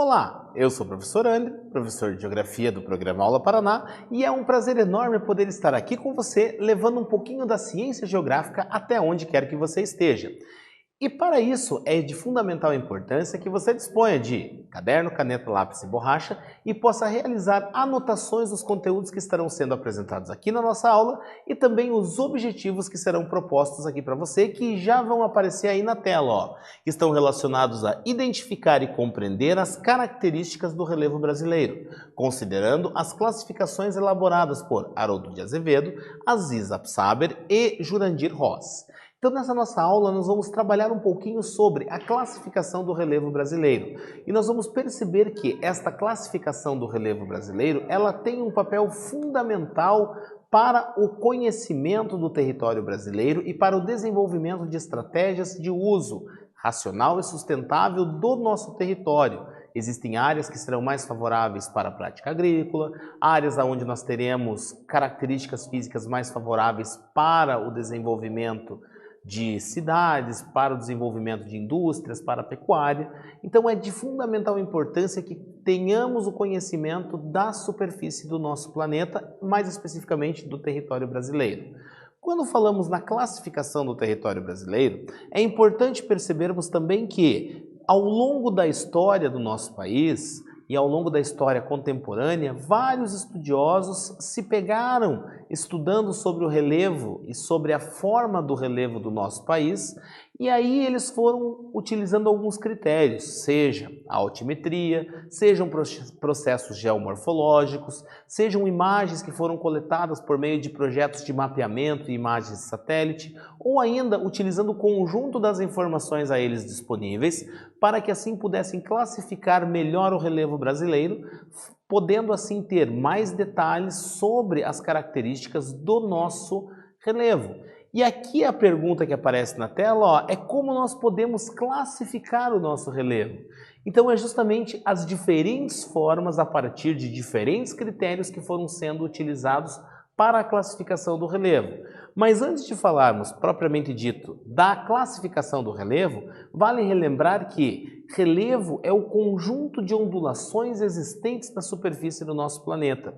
Olá, eu sou o professor André, professor de Geografia do programa Aula Paraná, e é um prazer enorme poder estar aqui com você, levando um pouquinho da ciência geográfica até onde quer que você esteja. E para isso é de fundamental importância que você disponha de caderno, caneta, lápis e borracha e possa realizar anotações dos conteúdos que estarão sendo apresentados aqui na nossa aula e também os objetivos que serão propostos aqui para você, que já vão aparecer aí na tela, ó, que estão relacionados a identificar e compreender as características do relevo brasileiro, considerando as classificações elaboradas por Haroldo de Azevedo, Aziz Absaber e Jurandir Ross. Então, nessa nossa aula, nós vamos trabalhar um pouquinho sobre a classificação do relevo brasileiro. E nós vamos perceber que esta classificação do relevo brasileiro, ela tem um papel fundamental para o conhecimento do território brasileiro e para o desenvolvimento de estratégias de uso racional e sustentável do nosso território. Existem áreas que serão mais favoráveis para a prática agrícola, áreas onde nós teremos características físicas mais favoráveis para o desenvolvimento de cidades, para o desenvolvimento de indústrias, para a pecuária. Então é de fundamental importância que tenhamos o conhecimento da superfície do nosso planeta, mais especificamente do território brasileiro. Quando falamos na classificação do território brasileiro, é importante percebermos também que, ao longo da história do nosso país e ao longo da história contemporânea, vários estudiosos se pegaram estudando sobre o relevo e sobre a forma do relevo do nosso país, e aí eles foram utilizando alguns critérios, seja a altimetria, sejam processos geomorfológicos, sejam imagens que foram coletadas por meio de projetos de mapeamento e imagens de satélite, ou ainda utilizando o conjunto das informações a eles disponíveis, para que assim pudessem classificar melhor o relevo brasileiro, podendo assim ter mais detalhes sobre as características do nosso relevo. E aqui a pergunta que aparece na tela, ó, é como nós podemos classificar o nosso relevo. Então é justamente as diferentes formas a partir de diferentes critérios que foram sendo utilizados para a classificação do relevo. Mas antes de falarmos propriamente dito da classificação do relevo, vale relembrar que relevo é o conjunto de ondulações existentes na superfície do nosso planeta.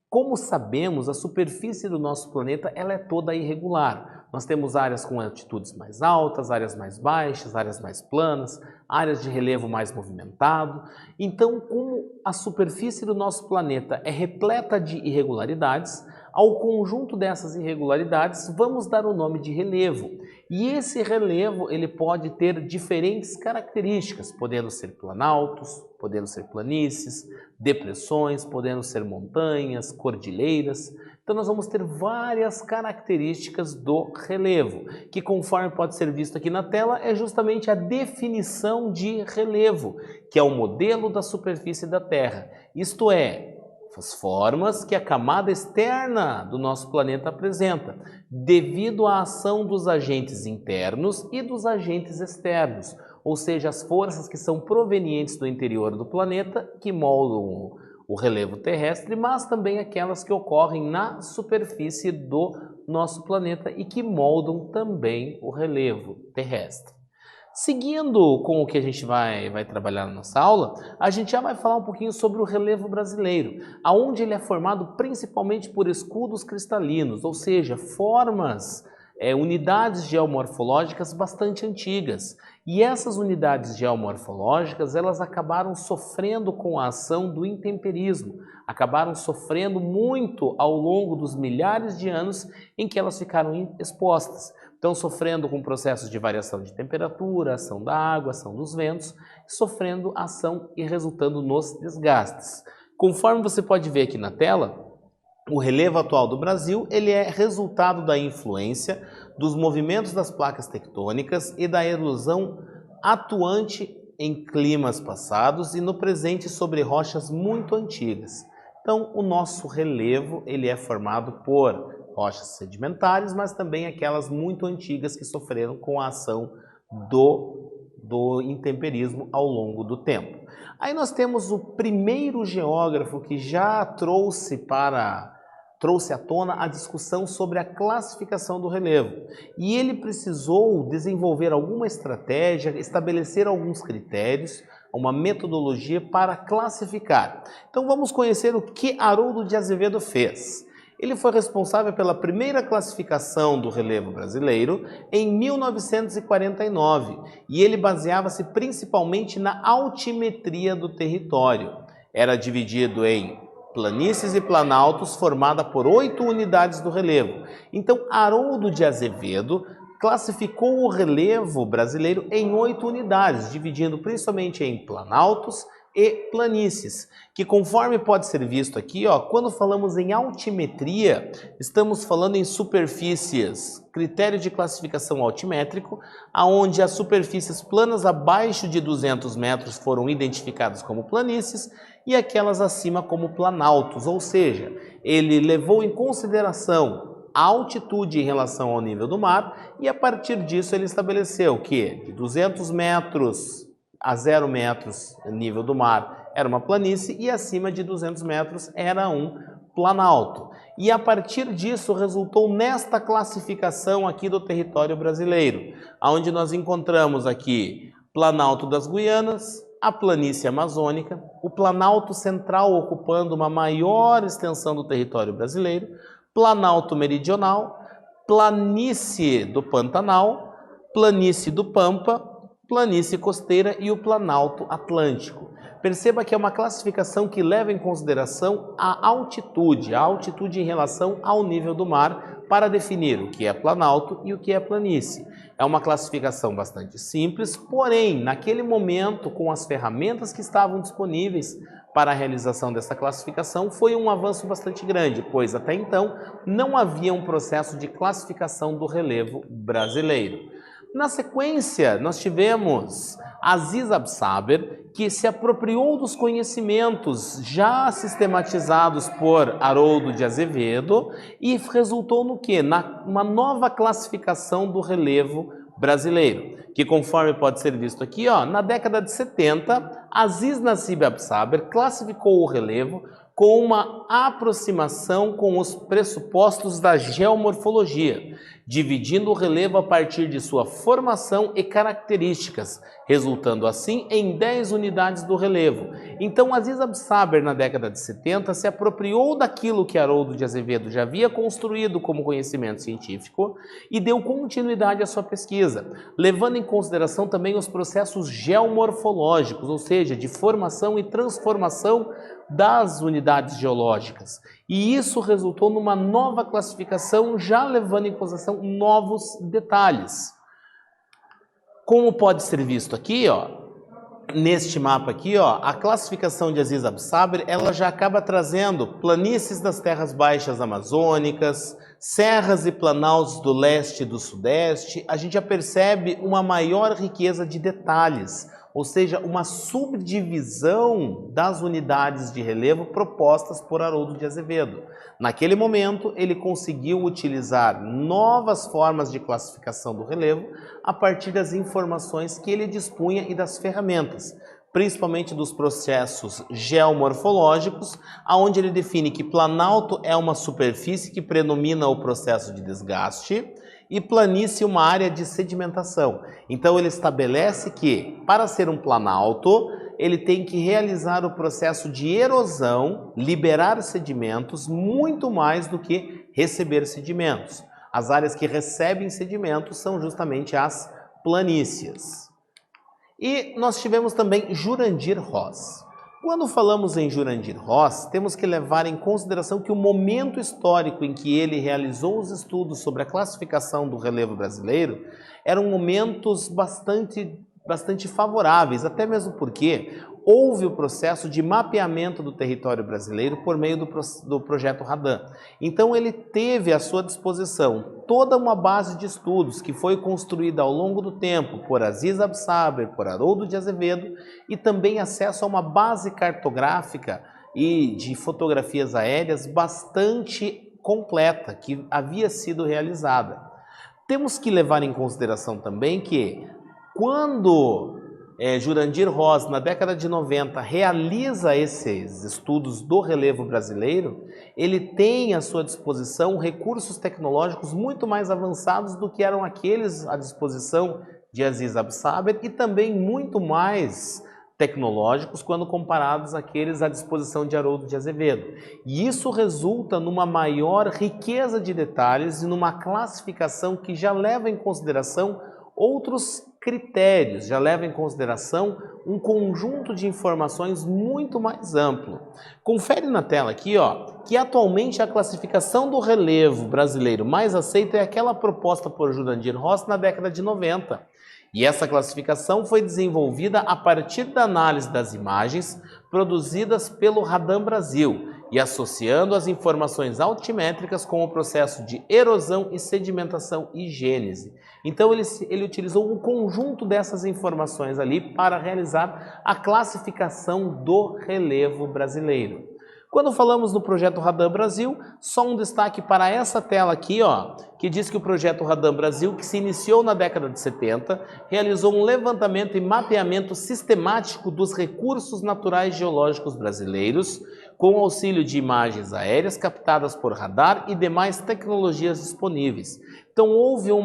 Como sabemos, a superfície do nosso planeta ela é toda irregular. Nós temos áreas com altitudes mais altas, áreas mais baixas, áreas mais planas, áreas de relevo mais movimentado. Então, como a superfície do nosso planeta é repleta de irregularidades, ao conjunto dessas irregularidades vamos dar o nome de relevo. E esse relevo ele pode ter diferentes características, podendo ser planaltos, podendo ser planícies, depressões, podendo ser montanhas, cordilheiras. Então nós vamos ter várias características do relevo, que conforme pode ser visto aqui na tela, é justamente a definição de relevo, que é o modelo da superfície da Terra. Isto é, as formas que a camada externa do nosso planeta apresenta, devido à ação dos agentes internos e dos agentes externos, ou seja, as forças que são provenientes do interior do planeta, que moldam o relevo terrestre, mas também aquelas que ocorrem na superfície do nosso planeta e que moldam também o relevo terrestre. Seguindo com o que a gente vai trabalhar na nossa aula, a gente já vai falar um pouquinho sobre o relevo brasileiro, aonde ele é formado principalmente por escudos cristalinos, ou seja, formas, unidades geomorfológicas bastante antigas. E essas unidades geomorfológicas, elas acabaram sofrendo com a ação do intemperismo, acabaram sofrendo muito ao longo dos milhares de anos em que elas ficaram expostas. Estão sofrendo com processos de variação de temperatura, ação da água, ação dos ventos, sofrendo ação e resultando nos desgastes. Conforme você pode ver aqui na tela, o relevo atual do Brasil ele é resultado da influência dos movimentos das placas tectônicas e da erosão atuante em climas passados e no presente sobre rochas muito antigas. Então, o nosso relevo ele é formado por rochas sedimentares, mas também aquelas muito antigas que sofreram com a ação do intemperismo ao longo do tempo. Aí nós temos o primeiro geógrafo que já trouxe à tona a discussão sobre a classificação do relevo. E ele precisou desenvolver alguma estratégia, estabelecer alguns critérios uma metodologia para classificar. Então vamos conhecer o que Haroldo de Azevedo fez. Ele foi responsável pela primeira classificação do relevo brasileiro em 1949 e ele baseava-se principalmente na altimetria do território. Era dividido em planícies e planaltos, formada por 8 unidades do relevo. Então, Haroldo de Azevedo classificou o relevo brasileiro em 8 unidades, dividindo principalmente em planaltos e planícies, que conforme pode ser visto aqui, quando falamos em altimetria, estamos falando em superfícies, critério de classificação altimétrico, aonde as superfícies planas abaixo de 200 metros foram identificadas como planícies e aquelas acima como planaltos, ou seja, ele levou em consideração a altitude em relação ao nível do mar e a partir disso ele estabeleceu que de 200 metros a 0 metros nível do mar era uma planície e acima de 200 metros era um planalto. E a partir disso resultou nesta classificação aqui do território brasileiro, onde nós encontramos aqui Planalto das Guianas, a planície amazônica, o Planalto Central ocupando uma maior extensão do território brasileiro, Planalto Meridional, Planície do Pantanal, Planície do Pampa, Planície Costeira e o Planalto Atlântico. Perceba que é uma classificação que leva em consideração a altitude em relação ao nível do mar, para definir o que é planalto e o que é planície. É uma classificação bastante simples, porém, naquele momento, com as ferramentas que estavam disponíveis para a realização dessa classificação, foi um avanço bastante grande, pois até então não havia um processo de classificação do relevo brasileiro. Na sequência, nós tivemos Aziz Absaber, que se apropriou dos conhecimentos já sistematizados por Haroldo de Azevedo e resultou no quê? Uma nova classificação do relevo brasileiro, que conforme pode ser visto aqui, na década de 70, Aziz Nassib Absaber classificou o relevo com uma aproximação com os pressupostos da geomorfologia, dividindo o relevo a partir de sua formação e características, resultando assim em 10 unidades do relevo. Então, Aziz Absaber, na década de 70, se apropriou daquilo que Haroldo de Azevedo já havia construído como conhecimento científico e deu continuidade à sua pesquisa, levando em consideração também os processos geomorfológicos, ou seja, de formação e transformação das unidades geológicas. E isso resultou numa nova classificação, já levando em consideração novos detalhes. Como pode ser visto aqui, neste mapa aqui, a classificação de Aziz Absaber, ela já acaba trazendo planícies das terras baixas amazônicas, serras e planaltos do leste e do sudeste. A gente já percebe uma maior riqueza de detalhes, ou seja, uma subdivisão das unidades de relevo propostas por Haroldo de Azevedo. Naquele momento, ele conseguiu utilizar novas formas de classificação do relevo a partir das informações que ele dispunha e das ferramentas, principalmente dos processos geomorfológicos, onde ele define que planalto é uma superfície que predomina o processo de desgaste e planície uma área de sedimentação. Então ele estabelece que, para ser um planalto, ele tem que realizar o processo de erosão, liberar sedimentos, muito mais do que receber sedimentos. As áreas que recebem sedimentos são justamente as planícies. E nós tivemos também Jurandir Ross. Quando falamos em Jurandir Ross, temos que levar em consideração que o momento histórico em que ele realizou os estudos sobre a classificação do relevo brasileiro eram momentos bastante favoráveis, até mesmo porque houve o processo de mapeamento do território brasileiro por meio do projeto Radan. Então ele teve à sua disposição toda uma base de estudos que foi construída ao longo do tempo por Aziz Absaber, por Haroldo de Azevedo e também acesso a uma base cartográfica e de fotografias aéreas bastante completa que havia sido realizada. Temos que levar em consideração também que quando Jurandir Ross, na década de 90, realiza esses estudos do relevo brasileiro, ele tem à sua disposição recursos tecnológicos muito mais avançados do que eram aqueles à disposição de Aziz Absaber e também muito mais tecnológicos quando comparados àqueles à disposição de Haroldo de Azevedo. E isso resulta numa maior riqueza de detalhes e numa classificação que já leva em consideração outros critérios, já leva em consideração um conjunto de informações muito mais amplo. Confere na tela aqui, que atualmente a classificação do relevo brasileiro mais aceita é aquela proposta por Jurandir Ross na década de 90. E essa classificação foi desenvolvida a partir da análise das imagens produzidas pelo Radam Brasil e associando as informações altimétricas com o processo de erosão e sedimentação e gênese. Então ele utilizou um conjunto dessas informações ali para realizar a classificação do relevo brasileiro. Quando falamos do projeto Radam Brasil, só um destaque para essa tela aqui, que diz que o projeto Radam Brasil, que se iniciou na década de 70, realizou um levantamento e mapeamento sistemático dos recursos naturais geológicos brasileiros, com auxílio de imagens aéreas captadas por radar e demais tecnologias disponíveis. Então houve um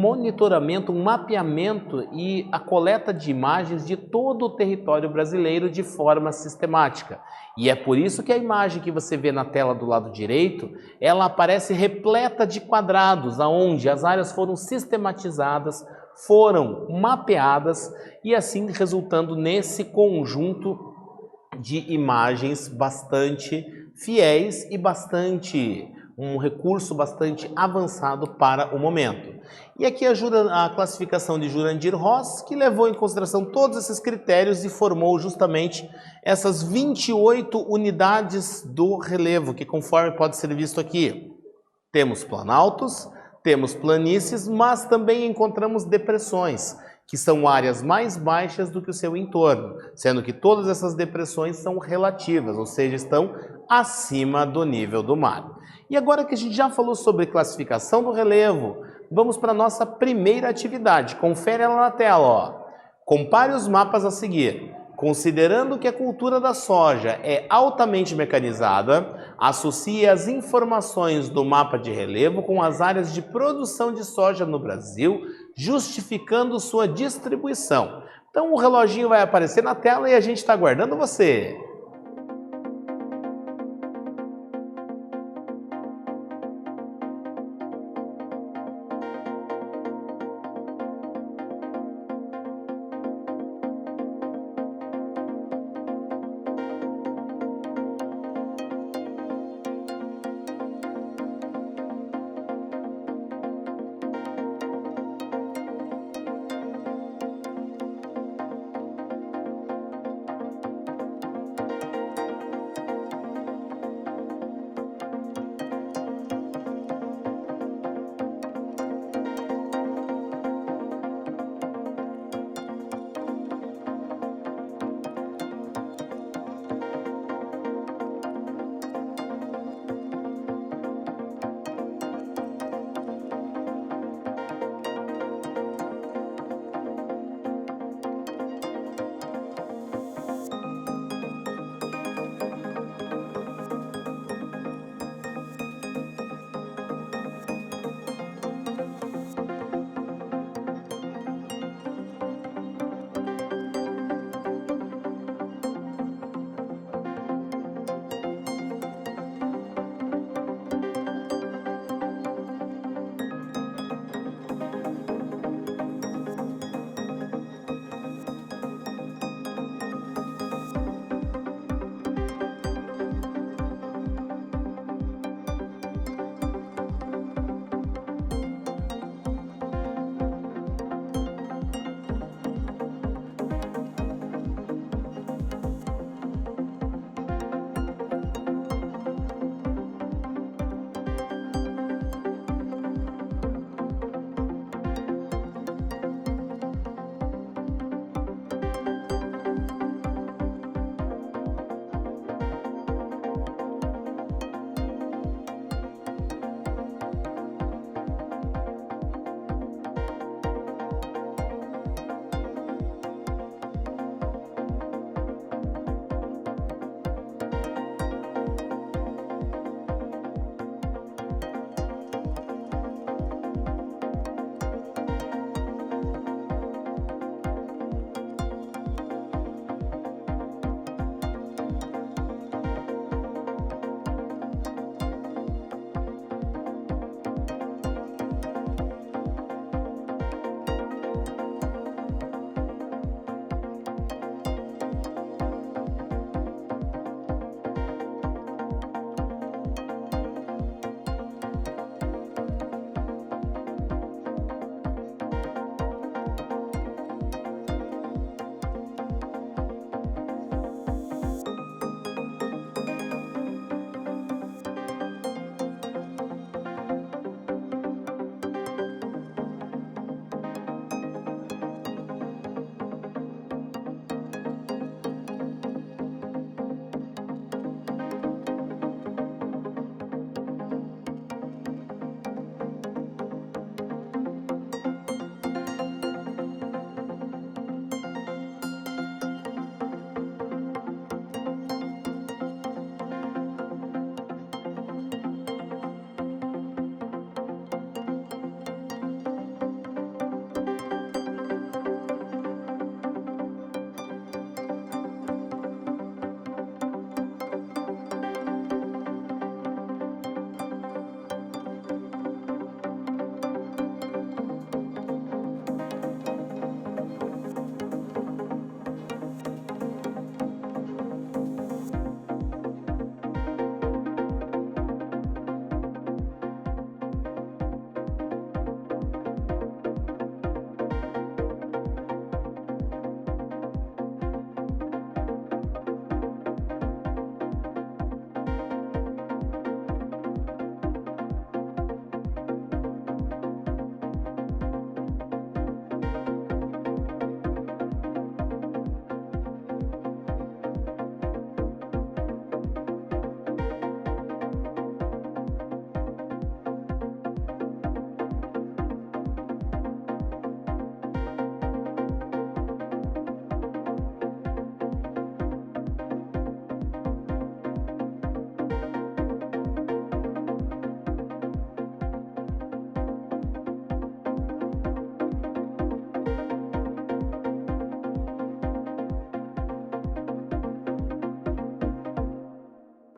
monitoramento, um mapeamento e a coleta de imagens de todo o território brasileiro de forma sistemática. E é por isso que a imagem que você vê na tela do lado direito, ela aparece repleta de quadrados, aonde as áreas foram sistematizadas, foram mapeadas e assim resultando nesse conjunto de imagens bastante fiéis e um recurso bastante avançado para o momento. E aqui a classificação de Jurandir Ross, que levou em consideração todos esses critérios e formou justamente essas 28 unidades do relevo, que conforme pode ser visto aqui, temos planaltos, temos planícies, mas também encontramos depressões, que são áreas mais baixas do que o seu entorno, sendo que todas essas depressões são relativas, ou seja, estão acima do nível do mar. E agora que a gente já falou sobre classificação do relevo, vamos para a nossa primeira atividade. Confere ela na tela. Compare os mapas a seguir. Considerando que a cultura da soja é altamente mecanizada, associe as informações do mapa de relevo com as áreas de produção de soja no Brasil, justificando sua distribuição. Então o reloginho vai aparecer na tela e a gente está aguardando você.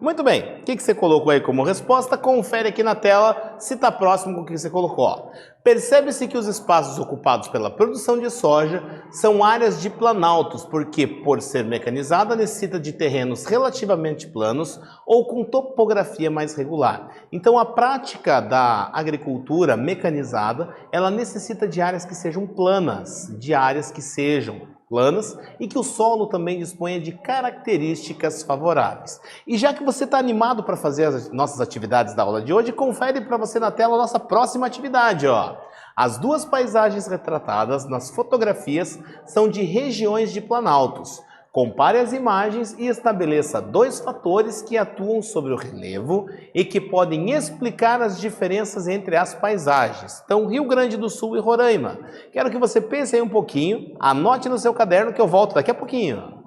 Muito bem, o que você colocou aí como resposta? Confere aqui na tela se está próximo com o que você colocou. Ó. Percebe-se que os espaços ocupados pela produção de soja são áreas de planaltos, porque, por ser mecanizada, necessita de terrenos relativamente planos ou com topografia mais regular. Então, a prática da agricultura mecanizada, ela necessita de áreas que sejam planas, e que o solo também disponha de características favoráveis. E já que você está animado para fazer as nossas atividades da aula de hoje, confere para você na tela a nossa próxima atividade. Ó. As duas paisagens retratadas nas fotografias são de regiões de planaltos. Compare as imagens e estabeleça dois fatores que atuam sobre o relevo e que podem explicar as diferenças entre as paisagens. Então, Rio Grande do Sul e Roraima. Quero que você pense aí um pouquinho, anote no seu caderno que eu volto daqui a pouquinho.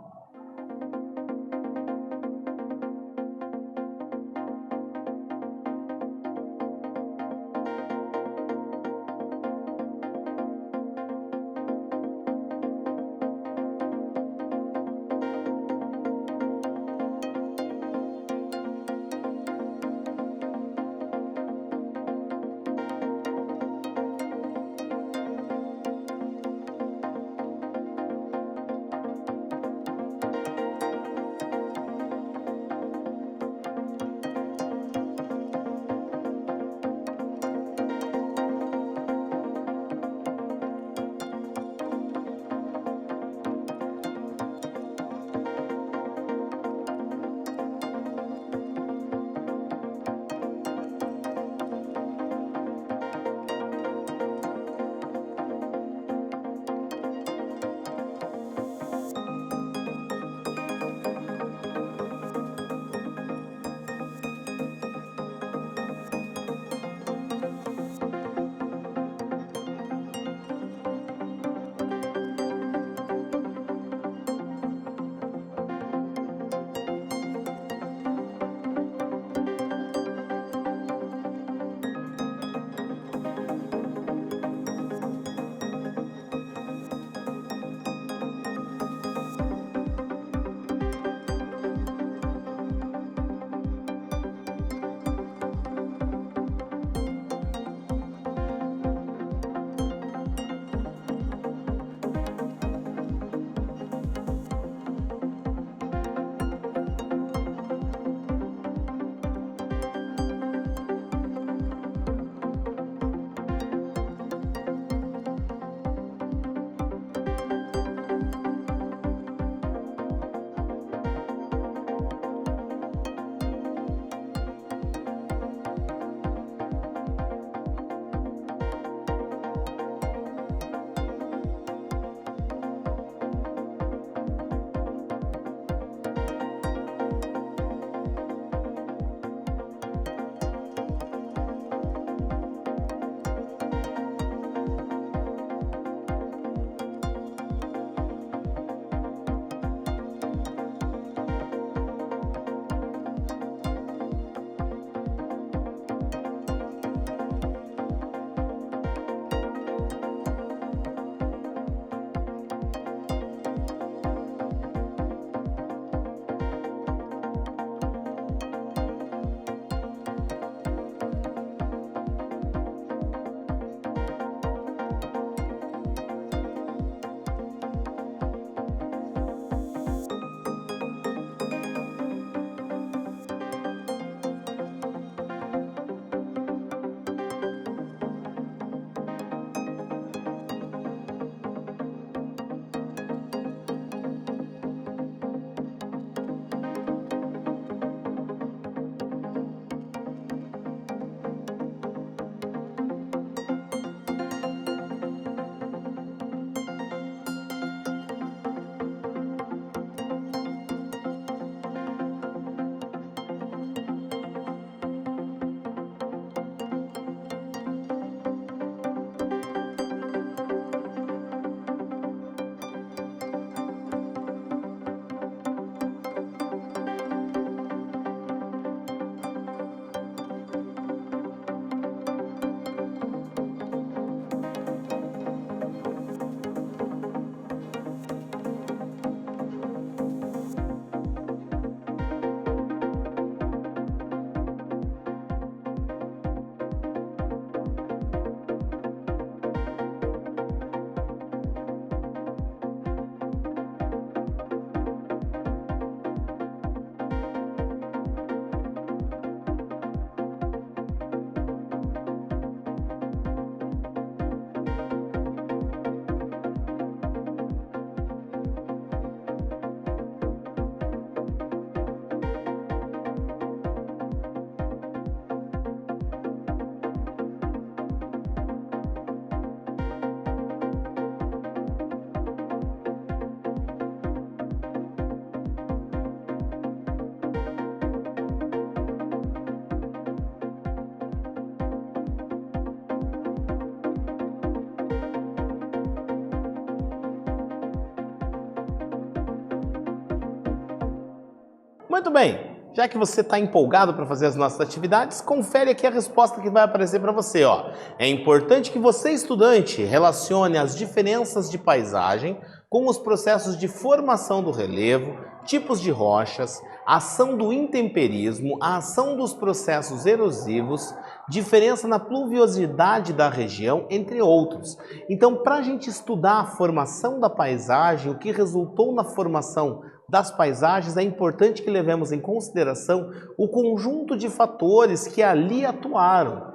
Muito bem, já que você está empolgado para fazer as nossas atividades, confere aqui a resposta que vai aparecer para você. Ó. É importante que você, estudante, relacione as diferenças de paisagem com os processos de formação do relevo, tipos de rochas, a ação do intemperismo, a ação dos processos erosivos, diferença na pluviosidade da região, entre outros. Então, para a gente estudar a formação da paisagem, o que resultou na formação das paisagens, é importante que levemos em consideração o conjunto de fatores que ali atuaram.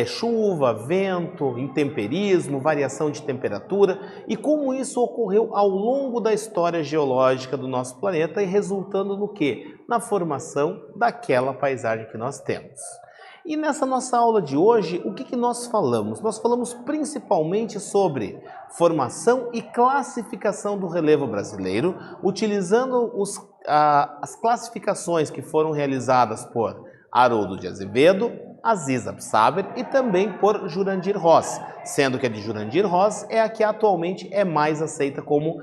Chuva, vento, intemperismo, variação de temperatura e como isso ocorreu ao longo da história geológica do nosso planeta e resultando no quê? Na formação daquela paisagem que nós temos. E nessa nossa aula de hoje, o que nós falamos? Nós falamos principalmente sobre formação e classificação do relevo brasileiro, utilizando as classificações que foram realizadas por Haroldo de Azevedo, Aziz Absaber e também por Jurandir Ross, sendo que a de Jurandir Ross é a que atualmente é mais aceita como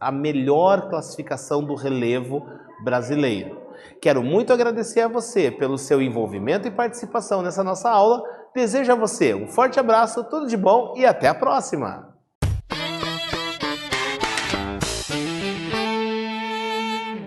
a melhor classificação do relevo brasileiro. Quero muito agradecer a você pelo seu envolvimento e participação nessa nossa aula. Desejo a você um forte abraço, tudo de bom e até a próxima!